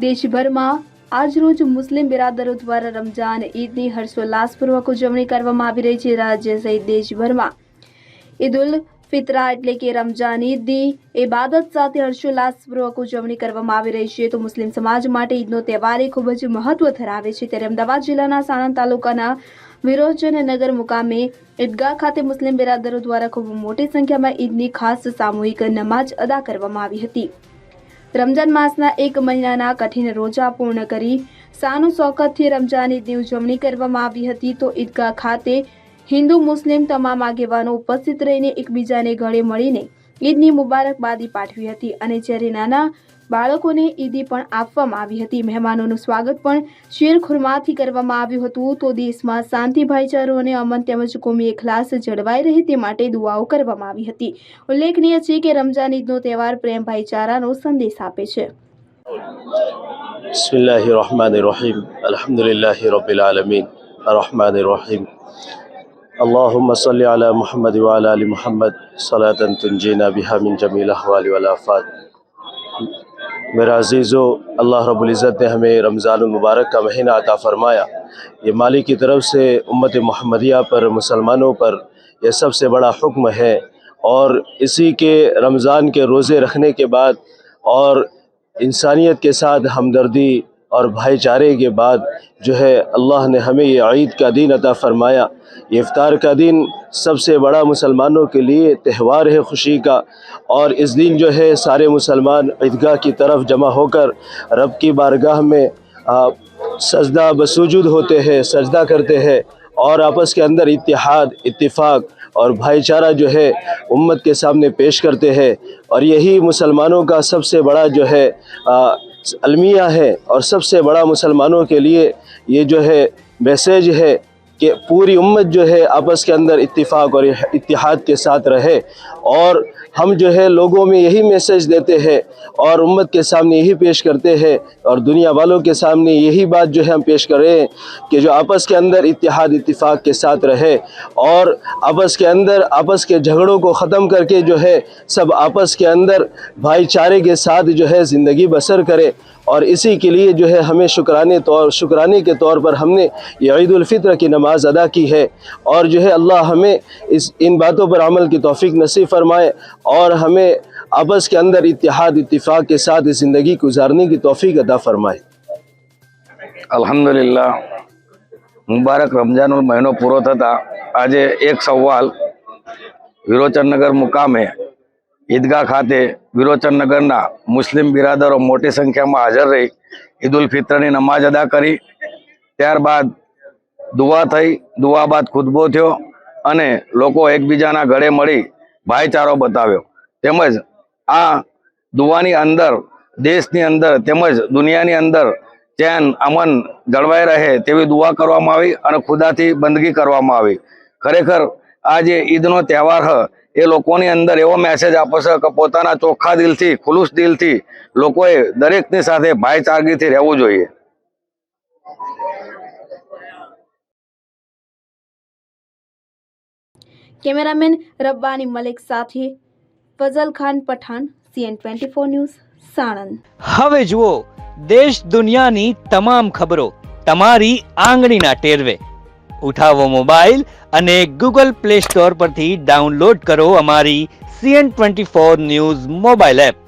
દેશભરમાં આજરોજ મુસ્લિમ બિરાદરો દ્વારા રમજાન ઈદની હર્ષોલ્લાસપૂર્વક ઉજવણી કરવામાં આવી રહી છે। રાજ્ય સહિત દેશભરમાં ઈદ ઉલ ફિત્રા એટલે કે રમજાન ઈદની ઇબાદત સાથે હર્ષોલ્લાસપૂર્વક ઉજવણી કરવામાં આવી રહી છે। તો મુસ્લિમ સમાજ માટે ઈદનો તહેવાર એ ખૂબ જ મહત્વ ધરાવે છે। ત્યારે અમદાવાદ જિલ્લાના સાણંદ તાલુકાના વિરોચનનગર મુકામે ઈદગાહ ખાતે મુસ્લિમ બિરાદરો દ્વારા ખૂબ મોટી સંખ્યામાં ઈદની ખાસ સામૂહિક નમાજ અદા કરવામાં આવી હતી। રમજાન માસના એક મહિનાના કઠિન રોજા પૂર્ણ કરી સાનો શૌકતથી રમજાન ઈદની ઉજવણી કરવામાં આવી હતી। તો ઈદગાહ ખાતે હિન્દુ મુસ્લિમ તમામ આગેવાનો ઉપસ્થિત રહીને એકબીજાને ગળે મળીને ઈદની મુબારકબાદી પાઠવી હતી અને જ્યારે નાના બાળકોને ઈદી પણ આપવામાં આવી હતી। મહેમાનોનું સ્વાગત પણ શીર ખુરમાથી કરવામાં આવ્યું હતું। તો દેશમાં શાંતિ, ભાઈચારો અને અમન તેમજ કોમી એખલાસ જળવાઈ રહે તે માટે દુઆઓ કરવામાં આવી હતી। ઉલ્લેખનીય છે કે રમજાન ઈદનો તહેવાર પ્રેમ, ભાઈચારાનો સંદેશ આપે છે। बिस्मिल्लाहिर्रहमानिर्रहीम अल्हम्दुलिल्लाहि रब्बिल आलमीन अर्रहमानिर्रहीम अल्लाहुम्मा सल्लि अला मुहम्मद व अला आलि मुहम्मद सलातन तुंजीना बिहा मिन जमील अहवाल वल आफात। मेरा अजीज़ो, अल्लाह रब्बुल इज़्ज़त ने हमें रमज़ानुल मुबारक का महीना अता फरमाया। ये मालिक की तरफ से उम्मत मोहम्मदिया पर, मुसलमानों पर यह सबसे बड़ा हुक्म है और इसी के रमज़ान के रोज़े रखने के बाद और इंसानियत के साथ हमदर्दी और भाईचारे के बाद जो है अल्लाह ने हमें ये ईद का दिन अता फरमाया। ये इफ्तार का दिन सबसे बड़ा मुसलमानों के लिए त्यौहार है खुशी का, और इस दिन जो है सारे मुसलमान ईदगाह की तरफ जमा होकर रब की बारगाह में सजदा बसुजूद होते हैं, सजदा करते हैं और आपस के अंदर इत्तेहाद, इत्तिफाक और भाईचारा जो है उम्मत के सामने पेश करते हैं। और यही मुसलमानों का सबसे बड़ा जो है अलमिया है और सबसे बड़ा मुसलमानों के लिए ये जो है मैसेज है कि पूरी उम्मत जो है आपस के अंदर इत्तिफाक और इत्तिहाद के साथ रहे। और हम जो है लोगों में यही मैसेज देते हैं और उम्मत के सामने यही पेश करते हैं और दुनिया वालों के सामने यही बात जो है हम पेश कर रहे हैं कि जो आपस के अंदर इत्तिहाद, इत्तिफाक के साथ रहे और आपस के अंदर आपस के झगड़ों को ख़त्म करके जो है सब आपस के अंदर भाईचारे के साथ जो है ज़िंदगी बसर करे। और इसी के लिए जो है हमें शुक्राने के तौर पर हमने ये ईद उल फित्र की नमाज अदा की है। और जो है अल्लाह हमें इन बातों पर अमल की तौफीक नसीब फरमाए और हमें आपस के अंदर इत्तिहाद, इत्तिफाक के साथ ज़िंदगी गुजारने की तौफीक अदा फरमाए। अल्हम्दुलिल्लाह, मुबारक रमजान महीनो पूरो थता आज एक सवाल विरोचननगर मुकामे ईदगाह खाते विरोचननगरना मुस्लिम बिरादरो मोटी संख्या में हाजर रही ईद उल फित्रनी नमाज अदा करी। त्यारबाद दुआ थई, दुआ बाद खुतबो थयो अने लोको एकबीजाना गळे मळी भाईचारो बताव्यो। तेमज आ दुआनी अंदर देशनी अंदर तेमज दुनियानी अंदर चैन, अमन जळवाई रहे तेवी दुआ करवामां आवी अने खुदाथी बंदगी करवामां आवी। खरेखर आज ईदनो तहेवार ह ए लोकोनी अंदर एवो मैसेज आपे छे के पोताना चोख्खा दिलथी, खुलूस दिलथी लोकोए दरेकनी साथे भाईचारगीथी रहेवुं जोईए। કેમેરામેન રબ્બાની મલિક સાથે ફઝલ ખાન પઠાણ, CN24 ન્યૂઝ, સાણંદ। હવે જુઓ દેશ દુનિયાની તમામ ખબરો તમારી આંગળીના ટેરવે। ઉઠાવો મોબાઈલ અને ગૂગલ પ્લે સ્ટોર પરથી ડાઉનલોડ કરો અમારી CN24 ન્યૂઝ મોબાઈલ એપ।